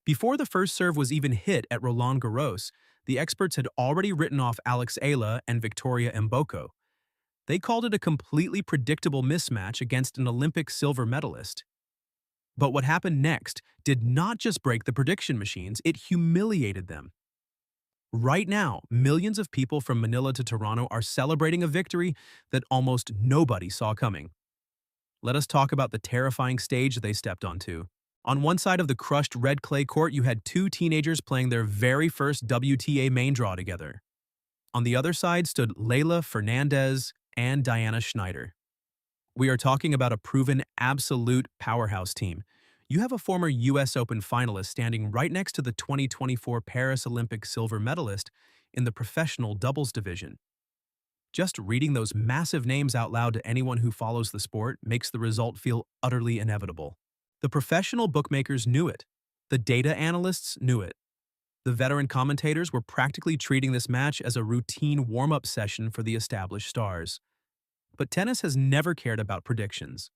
Before the first serve was even hit at Roland Garros, the experts had already written off Eala and Victoria Mboko. They called it a completely predictable mismatch against an Olympic silver medalist. But what happened next did not just break the prediction machines, it humiliated them. Right now, millions of people from Manila to Toronto are celebrating a victory that almost nobody saw coming. Let us talk about the terrifying stage they stepped onto. On one side of the crushed red clay court, you had two teenagers playing their very first WTA main draw together. On the other side stood Leylah, Fernandez, and Diana Shnaider. We are talking about a proven absolute powerhouse team. You have a former US Open finalist standing right next to the 2024 Paris Olympic silver medalist in the professional doubles division. Just reading those massive names out loud to anyone who follows the sport makes the result feel utterly inevitable. The professional bookmakers knew it. The data analysts knew it. The veteran commentators were practically treating this match as a routine warm-up session for the established stars. But tennis has never cared about predictions.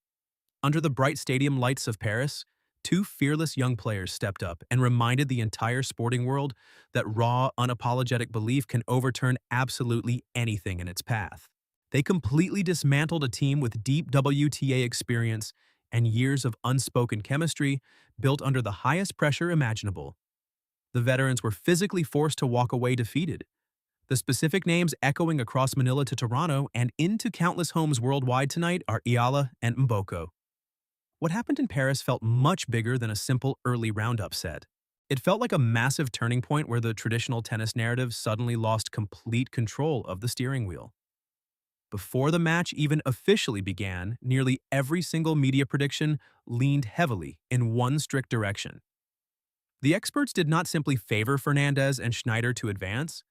Under the bright stadium lights of Paris, two fearless young players stepped up and reminded the entire sporting world that raw, unapologetic belief can overturn absolutely anything in its path. They completely dismantled a team with deep WTA experience and years of unspoken chemistry built under the highest pressure imaginable. The veterans were physically forced to walk away defeated, the specific names echoing across Manila to Toronto and into countless homes worldwide tonight are Eala and Mboko. What happened in Paris felt much bigger than a simple early round upset. It felt like a massive turning point where the traditional tennis narrative suddenly lost complete control of the steering wheel. Before the match even officially began, nearly every single media prediction leaned heavily in one strict direction. The experts did not simply favor Fernandez and Shnaider to advance.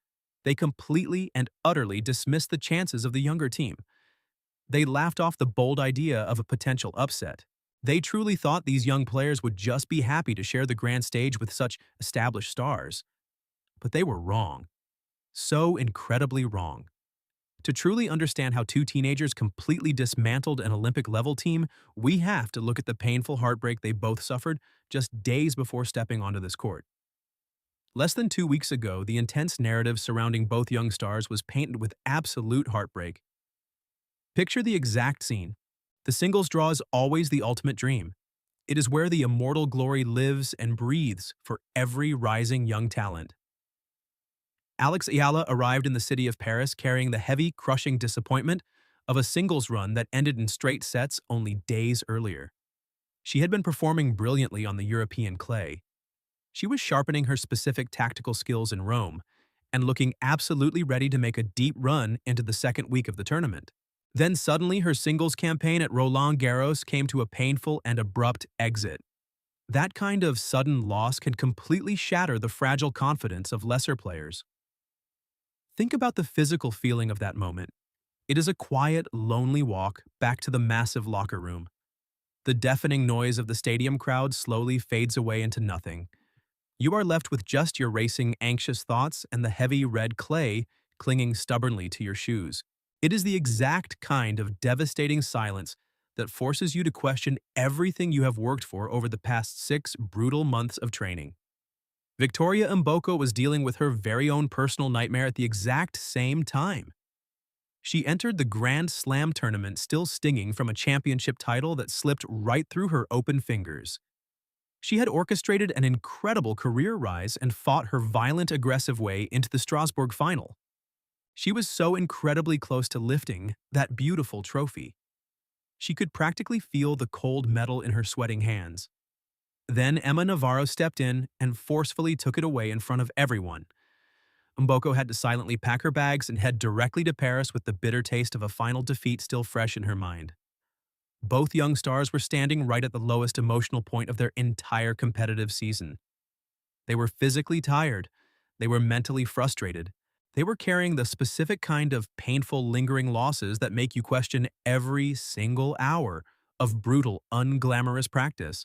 They completely and utterly dismissed the chances of the younger team. They laughed off the bold idea of a potential upset. They truly thought these young players would just be happy to share the grand stage with such established stars. But they were wrong. So incredibly wrong. To truly understand how two teenagers completely dismantled an Olympic-level team, we have to look at the painful heartbreak they both suffered just days before stepping onto this court. Less than 2 weeks ago, the intense narrative surrounding both young stars was painted with absolute heartbreak. Picture the exact scene. The singles draw is always the ultimate dream. It is where the immortal glory lives and breathes for every rising young talent. Eala arrived in the city of Paris carrying the heavy, crushing disappointment of a singles run that ended in straight sets only days earlier. She had been performing brilliantly on the European clay. She was sharpening her specific tactical skills in Rome and looking absolutely ready to make a deep run into the second week of the tournament. Then suddenly her singles campaign at Roland Garros came to a painful and abrupt exit. That kind of sudden loss can completely shatter the fragile confidence of lesser players. Think about the physical feeling of that moment. It is a quiet, lonely walk back to the massive locker room. The deafening noise of the stadium crowd slowly fades away into nothing. You are left with just your racing, anxious thoughts and the heavy red clay clinging stubbornly to your shoes. It is the exact kind of devastating silence that forces you to question everything you have worked for over the past 6 brutal months of training. Victoria Mboko was dealing with her very own personal nightmare at the exact same time. She entered the Grand Slam tournament still stinging from a championship title that slipped right through her open fingers. She had orchestrated an incredible career rise and fought her violent, aggressive way into the Strasbourg final. She was so incredibly close to lifting that beautiful trophy. She could practically feel the cold metal in her sweating hands. Then Emma Navarro stepped in and forcefully took it away in front of everyone. Mboko had to silently pack her bags and head directly to Paris with the bitter taste of a final defeat still fresh in her mind. Both young stars were standing right at the lowest emotional point of their entire competitive season. They were physically tired. They were mentally frustrated. They were carrying the specific kind of painful, lingering losses that make you question every single hour of brutal, unglamorous practice.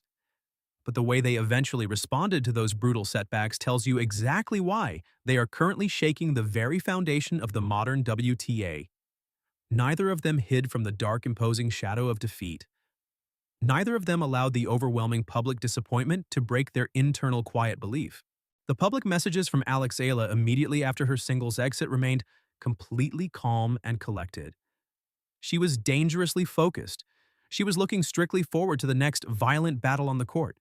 But the way they eventually responded to those brutal setbacks tells you exactly why they are currently shaking the very foundation of the modern WTA. Neither of them hid from the dark, imposing shadow of defeat. Neither of them allowed the overwhelming public disappointment to break their internal quiet belief. The public messages from Eala immediately after her singles exit remained completely calm and collected. She was dangerously focused. She was looking strictly forward to the next violent battle on the court.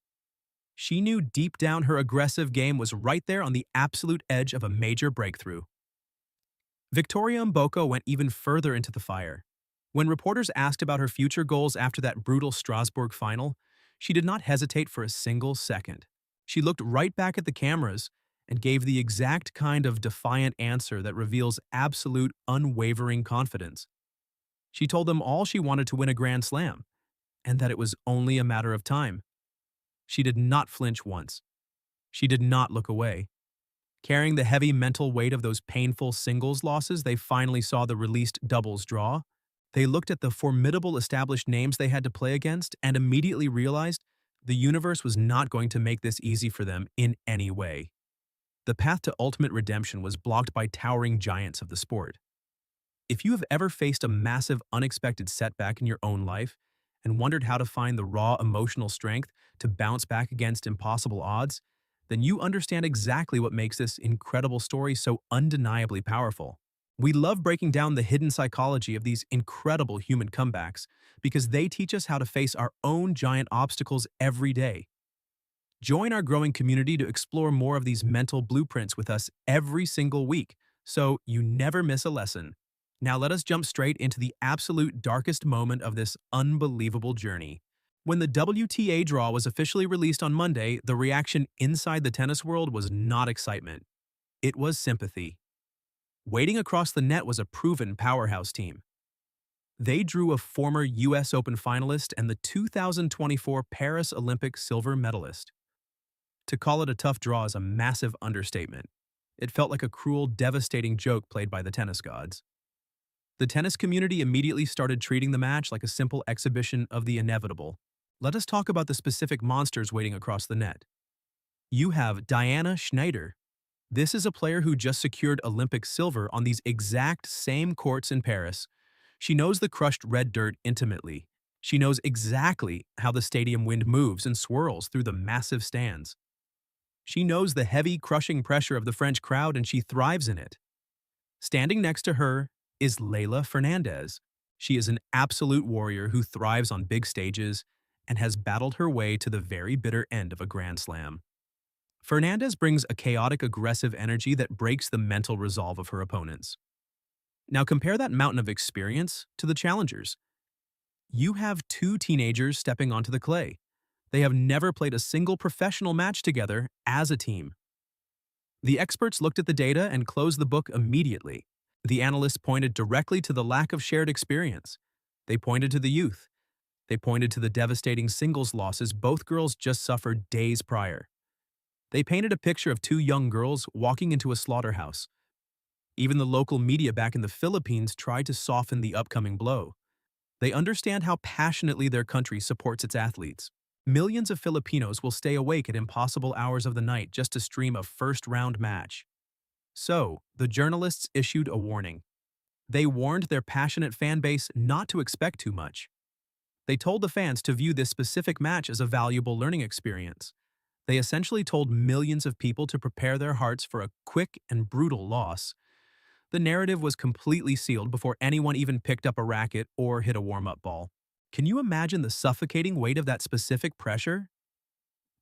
She knew deep down her aggressive game was right there on the absolute edge of a major breakthrough. Victoria Mboko went even further into the fire. When reporters asked about her future goals after that brutal Strasbourg final, she did not hesitate for a single second. She looked right back at the cameras and gave the exact kind of defiant answer that reveals absolute, unwavering confidence. She told them all she wanted to win a Grand Slam, and that it was only a matter of time. She did not flinch once. She did not look away. Carrying the heavy mental weight of those painful singles losses, they finally saw the released doubles draw. They looked at the formidable established names they had to play against and immediately realized the universe was not going to make this easy for them in any way. The path to ultimate redemption was blocked by towering giants of the sport. If you have ever faced a massive, unexpected setback in your own life and wondered how to find the raw emotional strength to bounce back against impossible odds, then you understand exactly what makes this incredible story so undeniably powerful. We love breaking down the hidden psychology of these incredible human comebacks because they teach us how to face our own giant obstacles every day. Join our growing community to explore more of these mental blueprints with us every single week, so you never miss a lesson. Now let us jump straight into the absolute darkest moment of this unbelievable journey. When the WTA draw was officially released on Monday, the reaction inside the tennis world was not excitement. It was sympathy. Waiting across the net was a proven powerhouse team. They drew a former US Open finalist and the 2024 Paris Olympic silver medalist. To call it a tough draw is a massive understatement. It felt like a cruel, devastating joke played by the tennis gods. The tennis community immediately started treating the match like a simple exhibition of the inevitable. Let us talk about the specific monsters waiting across the net. You have Diana Shnaider. This is a player who just secured Olympic silver on these exact same courts in Paris. She knows the crushed red dirt intimately. She knows exactly how the stadium wind moves and swirls through the massive stands. She knows the heavy, crushing pressure of the French crowd and she thrives in it. Standing next to her is Leylah Fernandez. She is an absolute warrior who thrives on big stages and has battled her way to the very bitter end of a Grand Slam. Fernandez brings a chaotic, aggressive energy that breaks the mental resolve of her opponents. Now compare that mountain of experience to the challengers. You have two teenagers stepping onto the clay. They have never played a single professional match together as a team. The experts looked at the data and closed the book immediately. The analysts pointed directly to the lack of shared experience. They pointed to the youth. They pointed to the devastating singles losses both girls just suffered days prior. They painted a picture of two young girls walking into a slaughterhouse. Even the local media back in the Philippines tried to soften the upcoming blow. They understand how passionately their country supports its athletes. Millions of Filipinos will stay awake at impossible hours of the night just to stream a first-round match. So, the journalists issued a warning. They warned their passionate fan base not to expect too much. They told the fans to view this specific match as a valuable learning experience. They essentially told millions of people to prepare their hearts for a quick and brutal loss. The narrative was completely sealed before anyone even picked up a racket or hit a warm-up ball. Can you imagine the suffocating weight of that specific pressure?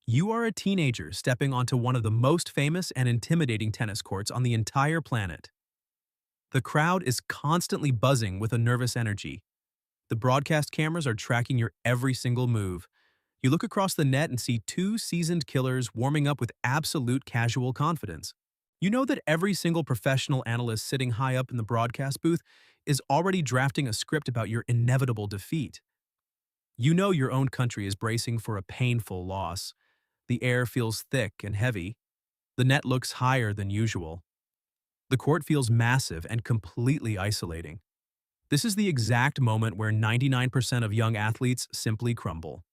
You are a teenager stepping onto one of the most famous and intimidating tennis courts on the entire planet. The crowd is constantly buzzing with a nervous energy. The broadcast cameras are tracking your every single move. You look across the net and see two seasoned killers warming up with absolute casual confidence. You know that every single professional analyst sitting high up in the broadcast booth is already drafting a script about your inevitable defeat. You know your own country is bracing for a painful loss. The air feels thick and heavy. The net looks higher than usual. The court feels massive and completely isolating. This is the exact moment where 99% of young athletes simply crumble.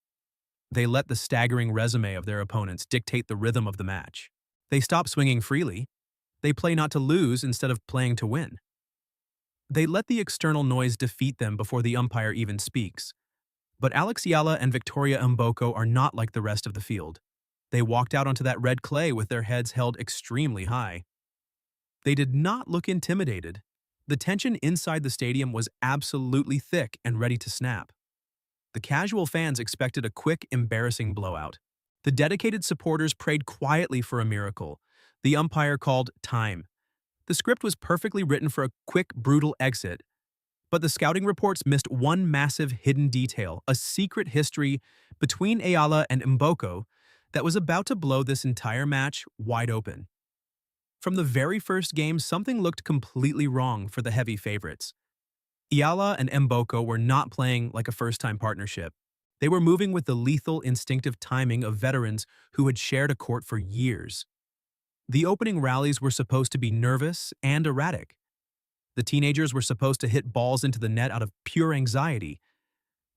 They let the staggering resume of their opponents dictate the rhythm of the match. They stop swinging freely. They play not to lose instead of playing to win. They let the external noise defeat them before the umpire even speaks. But Eala and Victoria Mboko are not like the rest of the field. They walked out onto that red clay with their heads held extremely high. They did not look intimidated. The tension inside the stadium was absolutely thick and ready to snap. The casual fans expected a quick, embarrassing blowout. The dedicated supporters prayed quietly for a miracle. The umpire called time. The script was perfectly written for a quick, brutal exit, but the scouting reports missed one massive hidden detail, a secret history between Eala and Mboko that was about to blow this entire match wide open. From the very first game, something looked completely wrong for the heavy favorites. Eala and Mboko were not playing like a first-time partnership. They were moving with the lethal, instinctive timing of veterans who had shared a court for years. The opening rallies were supposed to be nervous and erratic. The teenagers were supposed to hit balls into the net out of pure anxiety.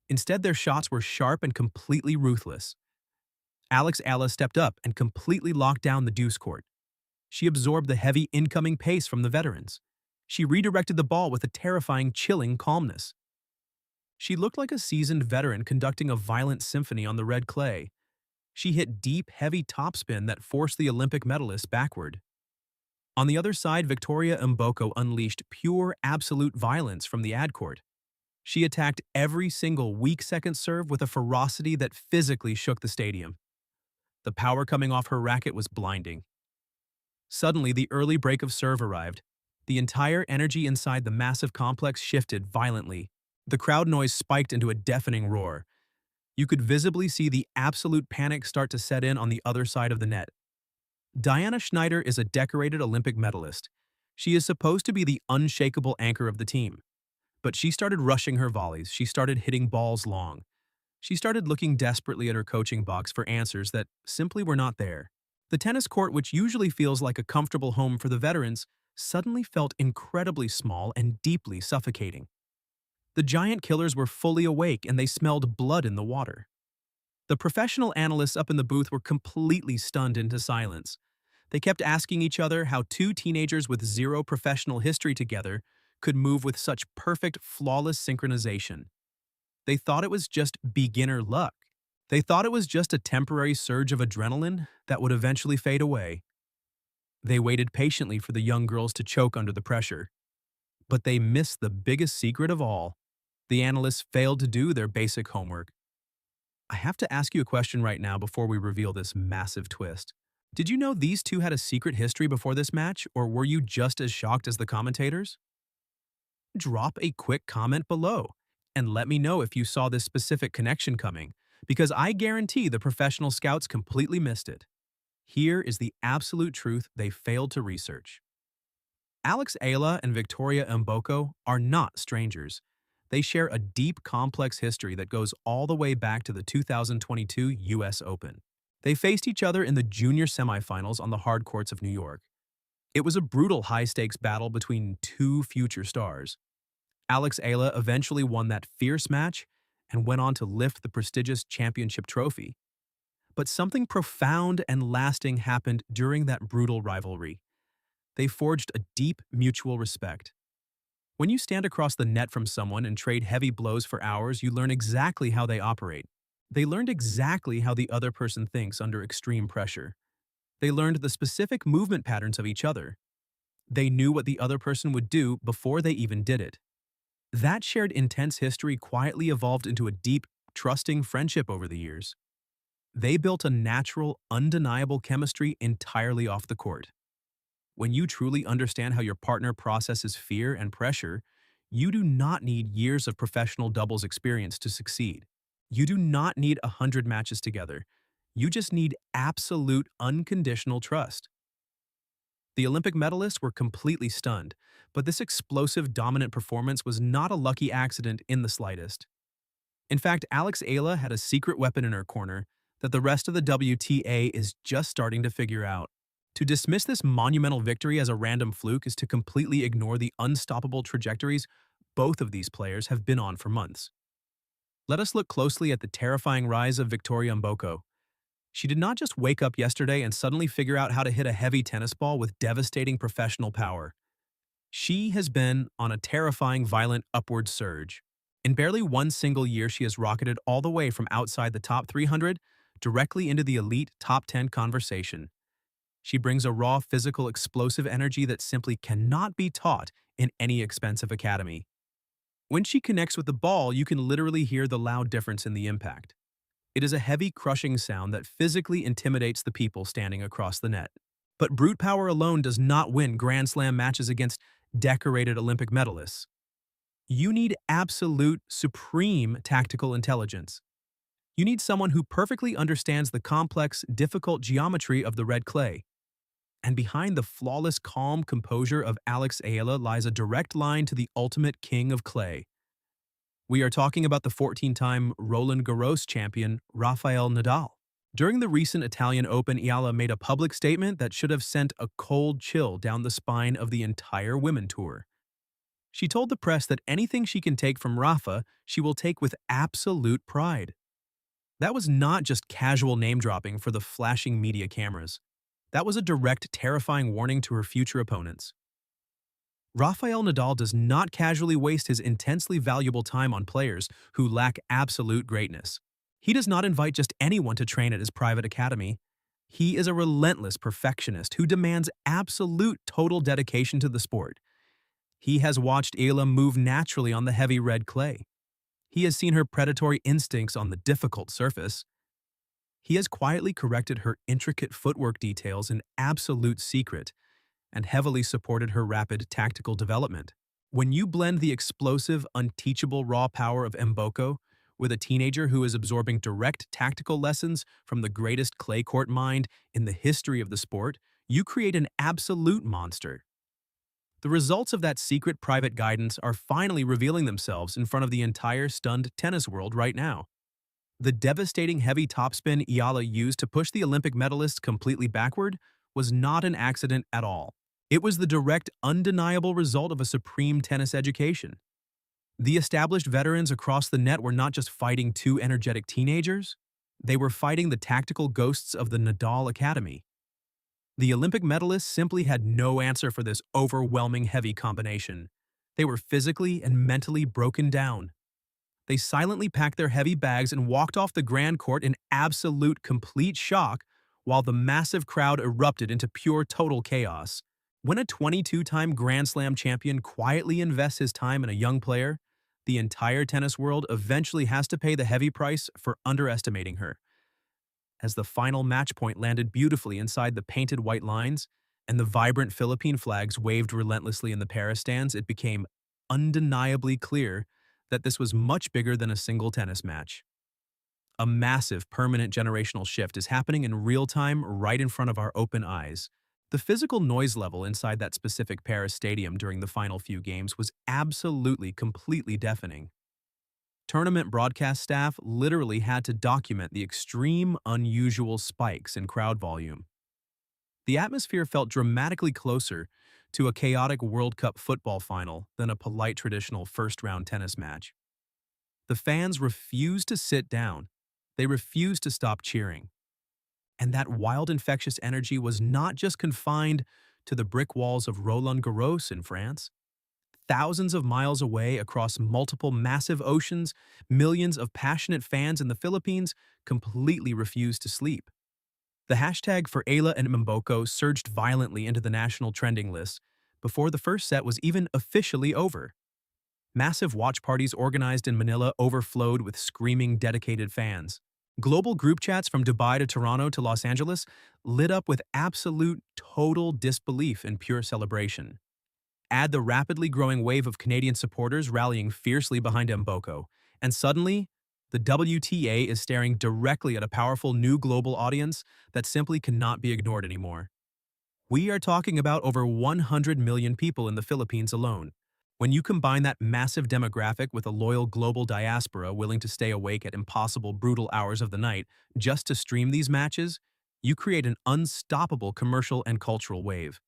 Instead, their shots were sharp and completely ruthless. Eala stepped up and completely locked down the deuce court. She absorbed the heavy incoming pace from the veterans. She redirected the ball with a terrifying, chilling calmness. She looked like a seasoned veteran conducting a violent symphony on the red clay. She hit deep, heavy topspin that forced the Olympic medalist backward. On the other side, Victoria Mboko unleashed pure, absolute violence from the ad court. She attacked every single weak second serve with a ferocity that physically shook the stadium. The power coming off her racket was blinding. Suddenly, the early break of serve arrived. The entire energy inside the massive complex shifted violently. The crowd noise spiked into a deafening roar. You could visibly see the absolute panic start to set in on the other side of the net. Shnaider is a decorated Olympic medalist. She is supposed to be the unshakable anchor of the team. But she started rushing her volleys. She started hitting balls long. She started looking desperately at her coaching box for answers that simply were not there. The tennis court, which usually feels like a comfortable home for the veterans, suddenly felt incredibly small and deeply suffocating. The giant killers were fully awake and they smelled blood in the water. The professional analysts up in the booth were completely stunned into silence. They kept asking each other how two teenagers with zero professional history together could move with such perfect, flawless synchronization. They thought it was just beginner luck. They thought it was just a temporary surge of adrenaline that would eventually fade away. They waited patiently for the young girls to choke under the pressure. But they missed the biggest secret of all. The analysts failed to do their basic homework. I have to ask you a question right now before we reveal this massive twist. Did you know these two had a secret history before this match, or were you just as shocked as the commentators? Drop a quick comment below and let me know if you saw this specific connection coming, because I guarantee the professional scouts completely missed it. Here is the absolute truth they failed to research. Eala and Victoria Mboko are not strangers. They share a deep, complex history that goes all the way back to the 2022 U.S. Open. They faced each other in the junior semifinals on the hard courts of New York. It was a brutal high-stakes battle between two future stars. Eala eventually won that fierce match and went on to lift the prestigious championship trophy. But something profound and lasting happened during that brutal rivalry. They forged a deep mutual respect. When you stand across the net from someone and trade heavy blows for hours, you learn exactly how they operate. They learned exactly how the other person thinks under extreme pressure. They learned the specific movement patterns of each other. They knew what the other person would do before they even did it. That shared intense history quietly evolved into a deep, trusting friendship over the years. They built a natural, undeniable chemistry entirely off the court. When you truly understand how your partner processes fear and pressure, you do not need years of professional doubles experience to succeed. You do not need 100 matches together. You just need absolute, unconditional trust. The Olympic medalists were completely stunned, but this explosive, dominant performance was not a lucky accident in the slightest. In fact, Eala had a secret weapon in her corner that the rest of the WTA is just starting to figure out. To dismiss this monumental victory as a random fluke is to completely ignore the unstoppable trajectories both of these players have been on for months. Let us look closely at the terrifying rise of Victoria Mboko. She did not just wake up yesterday and suddenly figure out how to hit a heavy tennis ball with devastating professional power. She has been on a terrifying, violent upward surge. In barely one single year, she has rocketed all the way from outside the top 300 directly into the elite top 10 conversation. She brings a raw, physical, explosive energy that simply cannot be taught in any expensive academy. When she connects with the ball, you can literally hear the loud difference in the impact. It is a heavy, crushing sound that physically intimidates the people standing across the net. But brute power alone does not win Grand Slam matches against decorated Olympic medalists. You need absolute, supreme tactical intelligence. You need someone who perfectly understands the complex, difficult geometry of the red clay. And behind the flawless, calm composure of Alex Eala lies a direct line to the ultimate king of clay. We are talking about the 14-time Roland Garros champion, Rafael Nadal. During the recent Italian Open, Eala made a public statement that should have sent a cold chill down the spine of the entire women tour. She told the press that anything she can take from Rafa, she will take with absolute pride. That was not just casual name-dropping for the flashing media cameras. That was a direct, terrifying warning to her future opponents. Rafael Nadal does not casually waste his intensely valuable time on players who lack absolute greatness. He does not invite just anyone to train at his private academy. He is a relentless perfectionist who demands absolute total dedication to the sport. He has watched Eala move naturally on the heavy red clay. He has seen her predatory instincts on the difficult surface. He has quietly corrected her intricate footwork details in absolute secret and heavily supported her rapid tactical development. When you blend the explosive, unteachable raw power of Mboko with a teenager who is absorbing direct tactical lessons from the greatest clay court mind in the history of the sport, you create an absolute monster. The results of that secret private guidance are finally revealing themselves in front of the entire stunned tennis world right now. The devastating heavy topspin Eala used to push the Olympic medalists completely backward was not an accident at all. It was the direct, undeniable result of a supreme tennis education. The established veterans across the net were not just fighting two energetic teenagers, they were fighting the tactical ghosts of the Nadal Academy. The Olympic medalists simply had no answer for this overwhelming heavy combination. They were physically and mentally broken down. They silently packed their heavy bags and walked off the grand court in absolute complete shock while the massive crowd erupted into pure total chaos. When a 22-time Grand Slam champion quietly invests his time in a young player, the entire tennis world eventually has to pay the heavy price for underestimating her. As the final match point landed beautifully inside the painted white lines and the vibrant Philippine flags waved relentlessly in the Paris stands, it became undeniably clear that this was much bigger than a single tennis match. A massive, permanent generational shift is happening in real time right in front of our open eyes. The physical noise level inside that specific Paris stadium during the final few games was absolutely, completely deafening. Tournament broadcast staff literally had to document the extreme, unusual spikes in crowd volume. The atmosphere felt dramatically closer to a chaotic World Cup football final than a polite traditional first-round tennis match. The fans refused to sit down. They refused to stop cheering. And that wild, infectious energy was not just confined to the brick walls of Roland Garros in France. Thousands of miles away across multiple massive oceans, millions of passionate fans in the Philippines completely refused to sleep. The hashtag for Eala and Mboko surged violently into the national trending lists before the first set was even officially over. Massive watch parties organized in Manila overflowed with screaming, dedicated fans. Global group chats from Dubai to Toronto to Los Angeles lit up with absolute, total disbelief and pure celebration. Add the rapidly growing wave of Canadian supporters rallying fiercely behind Mboko, and suddenly, the WTA is staring directly at a powerful new global audience that simply cannot be ignored anymore. We are talking about over 100 million people in the Philippines alone. When you combine that massive demographic with a loyal global diaspora willing to stay awake at impossible, brutal hours of the night just to stream these matches, you create an unstoppable commercial and cultural wave.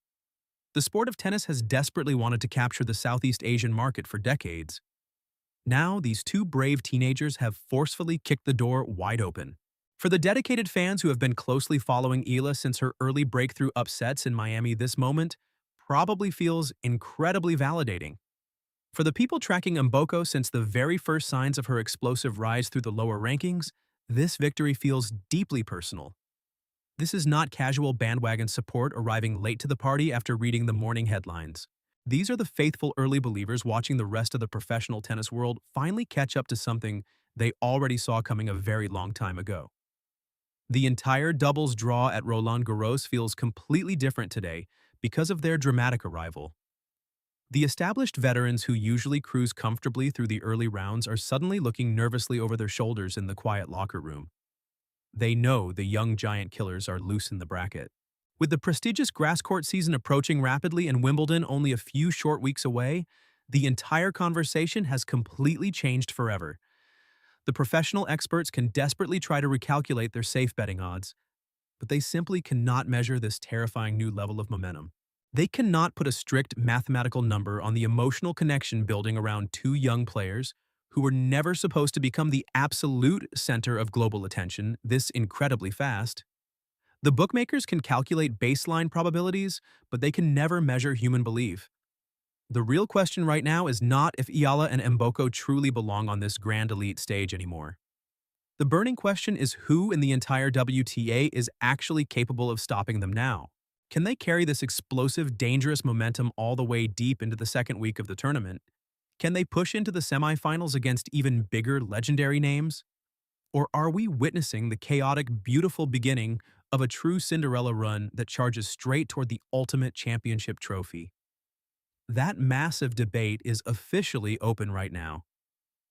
The sport of tennis has desperately wanted to capture the Southeast Asian market for decades. Now, these two brave teenagers have forcefully kicked the door wide open. For the dedicated fans who have been closely following Eala since her early breakthrough upsets in Miami, this moment probably feels incredibly validating. For the people tracking Mboko since the very first signs of her explosive rise through the lower rankings, this victory feels deeply personal. This is not casual bandwagon support arriving late to the party after reading the morning headlines. These are the faithful early believers watching the rest of the professional tennis world finally catch up to something they already saw coming a very long time ago. The entire doubles draw at Roland Garros feels completely different today because of their dramatic arrival. The established veterans who usually cruise comfortably through the early rounds are suddenly looking nervously over their shoulders in the quiet locker room. They know the young giant killers are loose in the bracket. With the prestigious grass court season approaching rapidly and Wimbledon only a few short weeks away, the entire conversation has completely changed forever. The professional experts can desperately try to recalculate their safe betting odds, but they simply cannot measure this terrifying new level of momentum. They cannot put a strict mathematical number on the emotional connection building around two young players who were never supposed to become the absolute center of global attention this incredibly fast. The bookmakers can calculate baseline probabilities, but they can never measure human belief. The real question right now is not if Eala and Mboko truly belong on this grand elite stage anymore. The burning question is who in the entire WTA is actually capable of stopping them now. Can they carry this explosive, dangerous momentum all the way deep into the second week of the tournament? Can they push into the semifinals against even bigger, legendary names? Or are we witnessing the chaotic, beautiful beginning of a true Cinderella run that charges straight toward the ultimate championship trophy? That massive debate is officially open right now.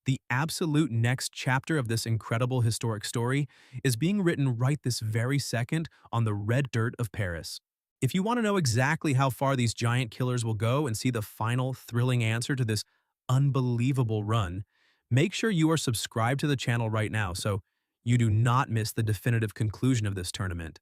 The absolute next chapter of this incredible historic story is being written right this very second on the red dirt of Paris. If you want to know exactly how far these giant killers will go and see the final thrilling answer to this unbelievable run, make sure you are subscribed to the channel right now so you do not miss the definitive conclusion of this tournament.